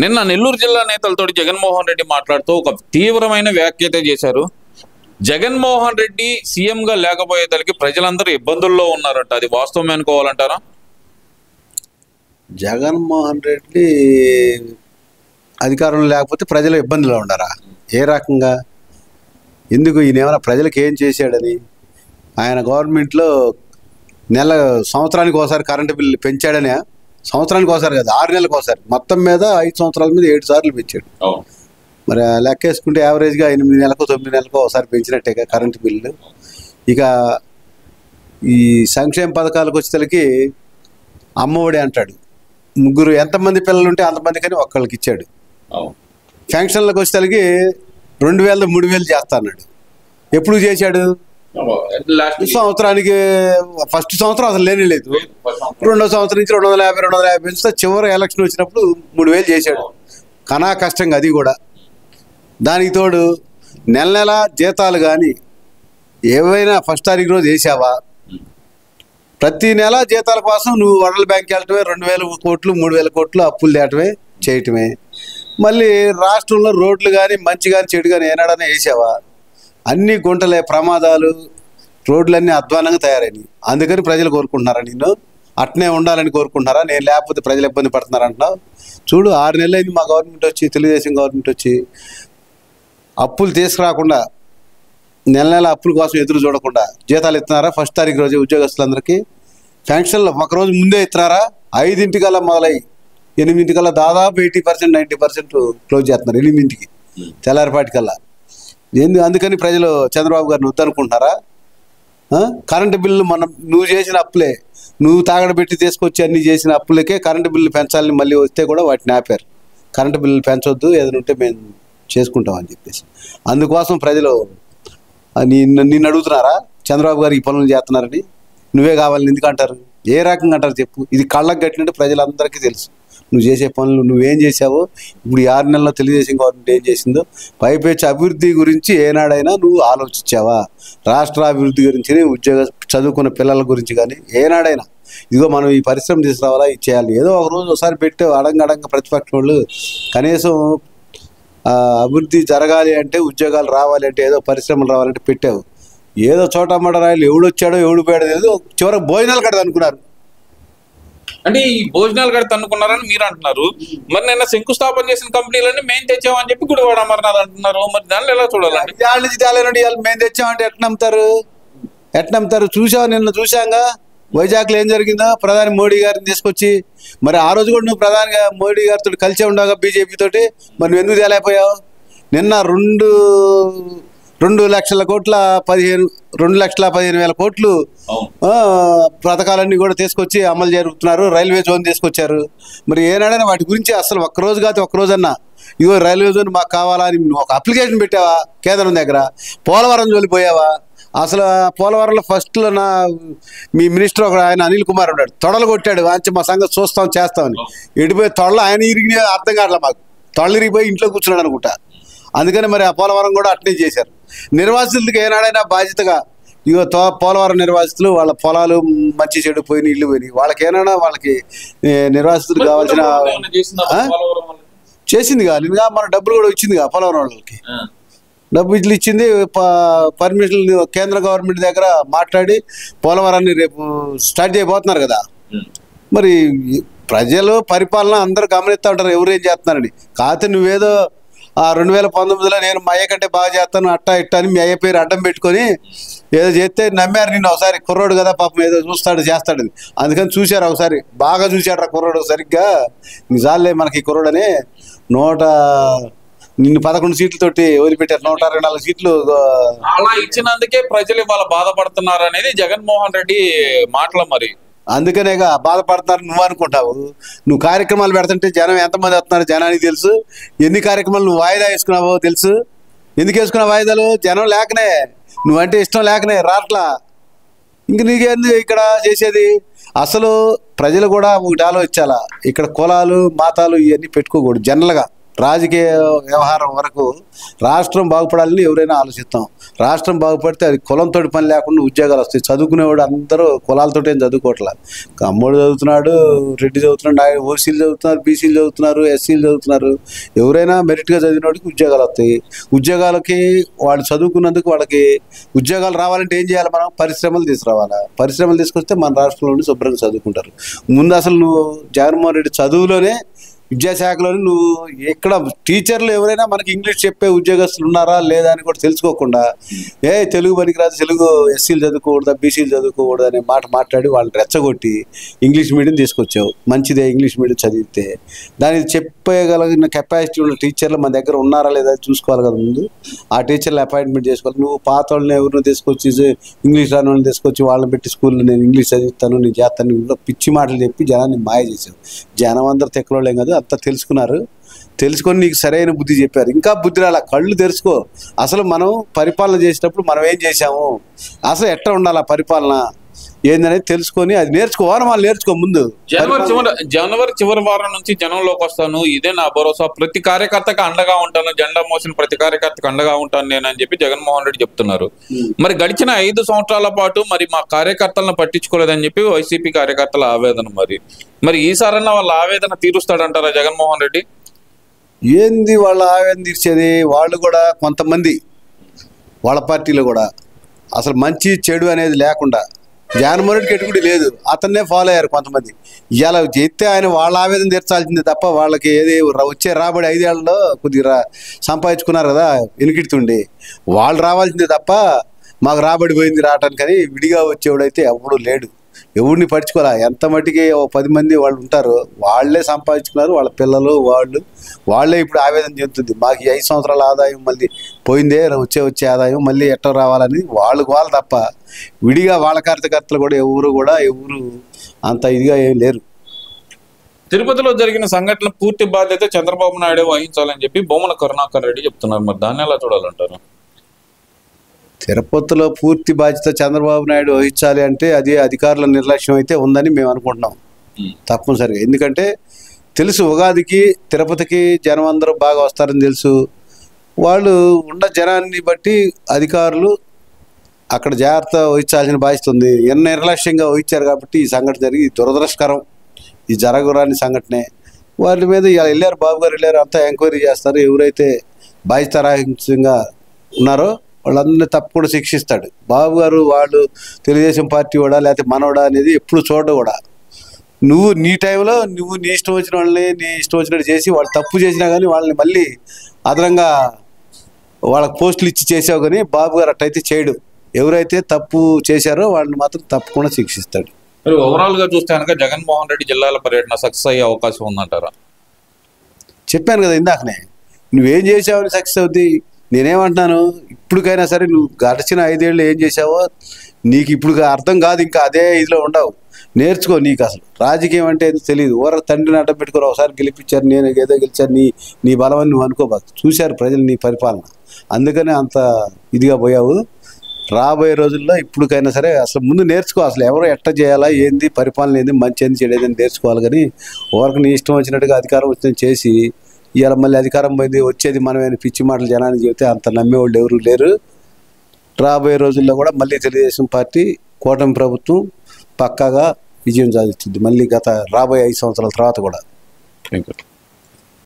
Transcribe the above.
నిన్న నెల్లూరు జిల్లా నేతలతో జగన్మోహన్ రెడ్డి మాట్లాడుతూ ఒక తీవ్రమైన వ్యాఖ్యత చేశారు. జగన్మోహన్ రెడ్డి సీఎంగా లేకపోయేదానికి ప్రజలందరూ ఇబ్బందుల్లో ఉన్నారంట. అది వాస్తవం అనుకోవాలంటారా? జగన్మోహన్ రెడ్డి అధికారంలో లేకపోతే ప్రజలు ఇబ్బందులు ఉండరా? ఏ రకంగా? ఎందుకు? ఈయన ఏమైనా ప్రజలకు ఏం చేశాడని? ఆయన గవర్నమెంట్లో సంవత్సరానికి ఒకసారి కరెంటు బిల్లు పెంచాడని, సంవత్సరానికి ఒకసారి కాదు 6 నెలలకు ఒకసారి, మొత్తం మీద 5 సంవత్సరాల మీద 7 సార్లు పెంచాడు. మరి లెక్కేసుకుంటే యావరేజ్గా 8 నెలలకు 9 నెలలకు ఒకసారి పెంచినట్టేగా కరెంటు బిల్లు. ఇక ఈ సంక్షేమ పథకాలకు వచ్చేసరికి అమ్మఒడి అంటాడు, ముగ్గురు ఎంతమంది పిల్లలు ఉంటే అంతమంది కానీ ఒక్కళ్ళకి ఇచ్చాడు. పెన్షన్లకు వచ్చేసరికి 2000 3000 చేస్తా అన్నాడు. ఎప్పుడు చేశాడు? సంవత్సరానికి ఫస్ట్ సంవత్సరం అసలు లేనే లేదు. రెండో సంవత్సరం నుంచి 250 పెంచుతా చివరి ఎలక్షన్ వచ్చినప్పుడు 3000 చేశాడు. కనా కష్టంగా అది కూడా. దానికి తోడు నెల నెల జీతాలు కానీ ఏవైనా ఫస్ట్ తారీఖు రోజు వేసావా? ప్రతి నెల జీతాల కోసం నువ్వు వరల్డ్ బ్యాంక్ వెళ్ళటమే, 2000 కోట్లు 3000 కోట్లు అప్పులు తేటమే చేయటమే. మళ్ళీ రాష్ట్రంలో రోడ్లు కానీ మంచి కానీ చెడు కానీ ఏనాడనే వేసావా? అన్ని గుంటలే, ప్రమాదాలు, రోడ్లన్నీ అధ్వానంగా తయారైనవి. అందుకని ప్రజలు కోరుకుంటున్నారా నిన్ను? అట్నే ఉండాలని కోరుకుంటున్నారా? నేను లేకపోతే ప్రజలు ఇబ్బంది పడుతున్నారు అంటున్నావు. చూడు, 6 నెలలు అయింది మా గవర్నమెంట్ వచ్చి, తెలుగుదేశం గవర్నమెంట్ వచ్చి. అప్పులు తీసుకురాకుండా, నెల నెల అప్పుల కోసం ఎదురు చూడకుండా జీతాలు ఇస్తున్నారా? ఫస్ట్ తారీఖు రోజు ఉద్యోగస్తులందరికీ పెన్షన్లు ఒకరోజు ముందే ఇస్తున్నారా? 5 మొదలై 8 దాదాపు 80% 90% క్లోజ్ చేస్తున్నారు. 8 తెల్లారిపాటికల్లా. అందుకని ప్రజలు చంద్రబాబు గారిని వద్దనుకుంటున్నారా? కరెంటు బిల్లు నువ్వు చేసిన అప్పులే, నువ్వు తాగడబెట్టి తీసుకొచ్చి అన్ని చేసిన అప్పులకే కరెంటు బిల్లు పెంచాలని మళ్ళీ వస్తే కూడా వాటిని ఆపారు. కరెంటు బిల్లు పెంచొద్దు, ఏదైనా ఉంటే మేము చేసుకుంటామని చెప్పేసి. అందుకోసం ప్రజలు నిన్ను అడుగుతున్నారా చంద్రబాబు గారు ఈ పనులు చేస్తున్నారని? నువ్వే కావాలని ఎందుకు అంటారు? ఏ రకంగా అంటారు చెప్పు? ఇది కళ్ళకు కట్టినట్టు ప్రజలందరికీ తెలుసు నువ్వు చేసే పనులు. నువ్వేం చేసావో, ఇప్పుడు ఈ 6 నెలల్లో తెలుగుదేశం గవర్నమెంట్ ఏం చేసిందో, పైపెచ్చి అభివృద్ధి గురించి ఏనాడైనా నువ్వు ఆలోచించావా? రాష్ట్ర అభివృద్ధి గురించి, చదువుకున్న పిల్లల గురించి కానీ ఏనాడైనా ఇదిగో మనం ఈ పరిశ్రమ తీసుకురావాలా, ఇది చేయాలి, ఏదో ఒక రోజు ఒకసారి పెట్టావు. అడంగడంగా ప్రతిపక్షం వాళ్ళు కనీసం అభివృద్ధి జరగాలి అంటే, ఉద్యోగాలు రావాలి అంటే, ఏదో పరిశ్రమలు రావాలంటే పెట్టావు. ఏదో చోట మాట రాయలు ఎవడొచ్చాడో ఎవడు పోయాడో ఏదో చివరికి భోజనాలు కడతా అనుకున్నారు. అంటే ఈ భోజనాలు కడితే అనుకున్నారని మీరు అంటున్నారు. మరి నిన్న శంకుస్థాపన చేసిన కంపెనీలన్నీ మేము తెచ్చామని చెప్పి గుడివాడ అమర్నాథ్ అంటున్నారు. మరి దానిలో ఎలా చూడాలండి? వాళ్ళ నుంచి తేలేనండి, వాళ్ళు మేము తెచ్చామంటే ఎట్లా నమ్ముతారు? నిన్న చూసాంగా వైజాగ్లో ఏం జరిగిందో. ప్రధాని మోడీ గారిని తీసుకొచ్ి, మరి ఆ రోజు కూడా నువ్వు ప్రధానిగా మోడీ గారితో కలిసే ఉండగా బీజేపీ తోటి, మరి నువ్వు ఎందుకు తేలేకపోయావు? నిన్న 2,15,000 కోట్లు పథకాలన్నీ కూడా తీసుకొచ్చి అమలు జరుగుతున్నారు. రైల్వే జోన్ తీసుకొచ్చారు. మరి ఏనాడైనా వాటి గురించి అసలు ఒక్కరోజు కాదు ఒక్కరోజన్నా ఇగో రైల్వే జోన్ మాకు కావాలా అని ఒక అప్లికేషన్ పెట్టావా కేంద్రం దగ్గర? పోలవరం జోలిపోయావా? అసలు పోలవరంలో ఫస్ట్లో మీ మినిస్టర్ ఒక ఆయన అనిల్ కుమార్ ఉన్నాడు, తొడలు కొట్టాడు. వాంచి మా సంగతి చూస్తాం చేస్తామని. ఎడిపోయి తొడలు ఆయన ఇరిగి అర్థం కావట్లే మాకు. తొడలు ఇరిగిపోయి ఇంట్లో కూర్చున్నాడు అనుకుంటా. అందుకని మరి ఆ పోలవరం కూడా అట్నే చేశారు. నిర్వాసితులకి ఏనాడైనా బాధ్యతగా ఇగో పోలవరం నిర్వాసితులు వాళ్ళ పొలాలు మంచి చెడు పోయిన ఇల్లు పోయినాయి, వాళ్ళకి నిర్వాసితులు కావాల్సిన చేసిందిగా. నిన్నగా మన డబ్బులు కూడా వచ్చిందిగా పోలవరం వాళ్ళకి. డబ్బు ఇట్లు ఇచ్చింది, పర్మిషన్ కేంద్ర గవర్నమెంట్ దగ్గర మాట్లాడి పోలవరాన్ని రేపు స్టార్ట్ చేయబోతున్నారు కదా. మరి ప్రజలు పరిపాలన అందరూ గమనిస్తూ ఉంటారు ఎవరేం చేస్తున్నారని. కాకపోతే నువ్వేదో 2019లో నేను మా అయ్య కంటే బాగా చేస్తాను అట్టా ఇట్టా అని మీ అయ్య పేరు అడ్డం పెట్టుకొని ఏదో చేస్తే నమ్మారు నిన్ను. ఒకసారి కుర్రోడు కదా పాపం ఏదో చేస్తాడు. అందుకని చూశారు ఒకసారి, బాగా చూశాడు కుర్రోడు సరిగ్గా. నిజాలే మనకి కుర్రోడని నిన్ను 11 సీట్లతోటి వదిలిపెట్టారు. 124 సీట్లు అలా ఇచ్చినందుకే ప్రజలు ఇవాళ బాధపడుతున్నారు అనేది జగన్మోహన్ రెడ్డి మాటలు. మరి అందుకనేగా బాధపడతారు నువ్వు అనుకుంటావు. నువ్వు కార్యక్రమాలు పెడుతుంటే జనం ఎంతమంది వస్తున్నారు జనానికి తెలుసు. ఎన్ని కార్యక్రమాలు నువ్వు వాయిదా వేసుకున్నావో తెలుసు. ఎందుకు వేసుకున్నావు వాయిదాలు? జనం లేకనే, నువ్వంటే ఇష్టం లేకనే రాట్లా. ఇంక నీకేంది ఇక్కడ చేసేది? అసలు ప్రజలు కూడా ఒకటి ఆలోచించాలా, ఇక్కడ కులాలు మతాలు ఇవన్నీ పెట్టుకోకూడదు. జనరల్గా రాజకీయ వ్యవహారం వరకు రాష్ట్రం బాగుపడాలని ఎవరైనా ఆలోచిస్తాం. రాష్ట్రం బాగుపడితే అది కులంతో పని లేకుండా ఉద్యోగాలు వస్తాయి. చదువుకునేవాడు అందరూ కులాలతో ఏం చదువుకోవట్లా. అమ్మోడు చదువుతున్నాడు, రెడ్డి చదువుతున్నాడు, ఓసీలు చదువుతున్నారు, బీసీలు చదువుతున్నారు, ఎస్సీలు చదువుతున్నారు. ఎవరైనా మెరిట్గా చదివిన వాడికి ఉద్యోగాలు వస్తాయి. ఉద్యోగాలకి వాళ్ళు చదువుకున్నందుకు వాళ్ళకి ఉద్యోగాలు రావాలంటే ఏం చేయాలి? మనం పరిశ్రమలు తీసుకురావాలా. పరిశ్రమలు తీసుకొస్తే మన రాష్ట్రంలో ఉండి శుభ్రంగా చదువుకుంటారు. ముందు అసలు నువ్వు జగన్మోహన్ రెడ్డి చదువులోనే విద్యాశాఖలోని నువ్వు ఎక్కడ టీచర్లు ఎవరైనా మనకి ఇంగ్లీష్ చెప్పే ఉద్యోగస్తులు ఉన్నారా లేదా అని కూడా తెలుసుకోకుండా తెలుగు పనికిరాదు, తెలుగు ఎస్సీలు చదువుకోకూడదా, బీసీలు చదువుకోకూడదు అనే మాట మాట్లాడి వాళ్ళని రెచ్చగొట్టి ఇంగ్లీష్ మీడియం తీసుకొచ్చావు. మంచిదే ఇంగ్లీష్ మీడియం చదివితే. దానికి చెప్పగలిగిన కెపాసిటీ ఉన్న టీచర్లు మన దగ్గర ఉన్నారా లేదా చూసుకోవాలి కదా. ముందు ఆ టీచర్లు అపాయింట్మెంట్ చేసుకోవాలి. నువ్వు పాత వాళ్ళని ఎవరినో తీసుకొచ్చి ఇంగ్లీష్ రాని వాళ్ళని తీసుకొచ్చి వాళ్ళని పెట్టి స్కూల్లో నేను ఇంగ్లీష్ చదివిస్తాను, నేను చేస్తాను, పిచ్చి మాటలు చెప్పి జనాన్ని మాయ చేశావు. జనం అందరూ తెక్కలోళ్ళేం కాదు, అంతా తెలుసుకున్నారు. తెలుసుకొని నీకు సరైన బుద్ధి చెప్పారు. ఇంకా బుద్ధి రాలా, కళ్ళు తెరుచుకో. అసలు మనం పరిపాలన చేసేటప్పుడు మనం ఏం చేశాము, అసలు ఎట్లా ఉండాలి ఆ పరిపాలన ఏందనేది తెలుసుకొని అది నేర్చుకో. వాళ్ళు నేర్చుకో. ముందు జనవరి చివరి వారం నుంచి జనంలోకి వస్తాను, ఇదే నా భరోసా, ప్రతి కార్యకర్తకు అండగా ఉంటాను, జెండా మోసిన ప్రతి కార్యకర్తకు అండగా ఉంటాను నేను అని చెప్పి జగన్మోహన్ రెడ్డి చెప్తున్నారు. మరి గడిచిన 5 సంవత్సరాల పాటు మరి మా కార్యకర్తలను పట్టించుకోలేదని చెప్పి వైసీపీ కార్యకర్తల ఆవేదన. మరి ఈసారన్నా వాళ్ళ ఆవేదన తీరుస్తాడంటారా జగన్మోహన్ రెడ్డి? ఏంది వాళ్ళ ఆవేదన తీర్చేది? వాళ్ళు కూడా కొంతమంది వాళ్ళ పార్టీలో కూడా అసలు మంచి చెడు అనేది లేకుండా జగన్మోహన్ రెడ్డికి ఎటుకుడి లేదు, అతన్నే ఫాలో అయ్యారు కొంతమంది. ఇలా చెప్తే ఆయన వాళ్ళ ఆవేదన తీర్చాల్సిందే తప్ప వాళ్ళకి ఏది వచ్చే రాబడి 5 ఏళ్లలో కొద్దిగా సంపాదించుకున్నారు కదా వెనుకిడుతుండి, వాళ్ళు రావాల్సిందే తప్ప మాకు రాబడి పోయింది రావటానికని విడిగా వచ్చేవాడైతే ఎవడు లేడు. ఎవరిని పట్టించుకోలే. ఎంత మట్టికి 10 మంది వాళ్ళు ఉంటారు, వాళ్ళే సంపాదించుకున్నారు. వాళ్ళ పిల్లలు వాళ్ళే ఇప్పుడు ఆవేదన చెందుతుంది. మాకు 5 సంవత్సరాల ఆదాయం మళ్ళీ పోయిందే, వచ్చే ఆదాయం మళ్ళీ ఎట్లా రావాలని వాళ్ళు తప్ప విడిగా వాళ్ళ కార్యకర్తలు కూడా ఎవరు అంత ఇదిగా ఏం లేరు. తిరుపతిలో జరిగిన సంఘటన పూర్తి బాధ్యత చంద్రబాబు నాయుడు వహించాలని చెప్పి బొమ్మన కరుణాకర్ రెడ్డి చెప్తున్నారు. మరి దాన్ని ఎలా చూడాలంటారు? తిరుపతిలో పూర్తి బాధ్యత చంద్రబాబు నాయుడు వహించాలి అంటే అది అధికారుల నిర్లక్ష్యం అయితే ఉందని మేము అనుకుంటున్నాం తప్పనిసరిగా. ఎందుకంటే తెలుసు ఉగాదికి తిరుపతికి జనం అందరూ బాగా వస్తారని తెలుసు. వాళ్ళు ఉన్న జనాన్ని బట్టి అధికారులు అక్కడ జాగ్రత్త వహించాల్సిన బాధ్యత ఉంది. నిర్లక్ష్యంగా వహించారు కాబట్టి ఈ సంఘటన జరిగి దురదృష్టకరం. ఈ జరగరాని సంఘటనే. వాళ్ళ మీద ఇలా వెళ్ళారు, బాబు గారు వెళ్ళారు, అంతా ఎంక్వైరీ చేస్తారు. ఎవరైతే బాధ్యతారహితంగా ఉన్నారో వాళ్ళందరినీ తప్పకుండా శిక్షిస్తాడు బాబు గారు. వాళ్ళు తెలుగుదేశం పార్టీ కూడా లేకపోతే మనోడా అనేది ఎప్పుడు చూడడం కూడా. నువ్వు నీ టైంలో నువ్వు నీ ఇష్టం వచ్చిన వాళ్ళని నీ ఇష్టం వచ్చినట్టు చేసి వాళ్ళు తప్పు చేసినా కానీ వాళ్ళని మళ్ళీ అదనంగా వాళ్ళకి పోస్టులు ఇచ్చి చేసావు. కానీ బాబు గారు అట్టయితే చేయడు. ఎవరైతే తప్పు చేశారో వాళ్ళని మాత్రం తప్పకుండా శిక్షిస్తాడు. మరి ఓవరాల్ గా చూస్తే కనుక జగన్మోహన్ రెడ్డి జిల్లాల పర్యటన సక్సెస్ అయ్యే అవకాశం ఉందంటారా? చెప్పాను కదా ఇందాకనే, నువ్వేం చేసావని సక్సెస్ అవుద్ది. నేనేమంటున్నాను, ఇప్పటికైనా సరే నువ్వు గడిచిన 5 ఏళ్ళు ఏం చేసావో నీకు ఇప్పుడు అర్థం కాదు. ఇంకా అదే ఇదిలో ఉండవు. నేర్చుకో. నీకు అసలు రాజకీయం అంటే తెలియదు. తండ్రిని అడ్డం పెట్టుకుని ఒకసారి గెలిపించారు, నేను ఏదో గెలిచారు, నీ బలమని నువ్వు అనుకోబాకు. చూశారు ప్రజలు నీ పరిపాలన, అందుకనే అంత ఇదిగా పోయావు. రాబోయే రోజుల్లో ఇప్పటికైనా సరే అసలు ముందు నేర్చుకో. అసలు ఎవరు ఎట్ట చేయాలా, ఏంది పరిపాలన, ఏంది మంచి ఏంది చెడు ఏదని నేర్చుకోవాలి. కానీ ఎవరికి నీ ఇష్టం వచ్చినట్టుగా అధికారం వచ్చిందని చేసి ఇవాళ మళ్ళీ అధికారం పోయింది వచ్చేది మనమేని పిచ్చి మాటలు జనానికి చెబితే అంత నమ్మేవాళ్ళు ఎవరు లేరు. రాబోయే రోజుల్లో కూడా మళ్ళీ తెలుగుదేశం పార్టీ కూటమి ప్రభుత్వం పక్కాగా విజయం సాధిస్తుంది మళ్ళీ రాబోయే 5 సంవత్సరాల తర్వాత కూడా. Thank you.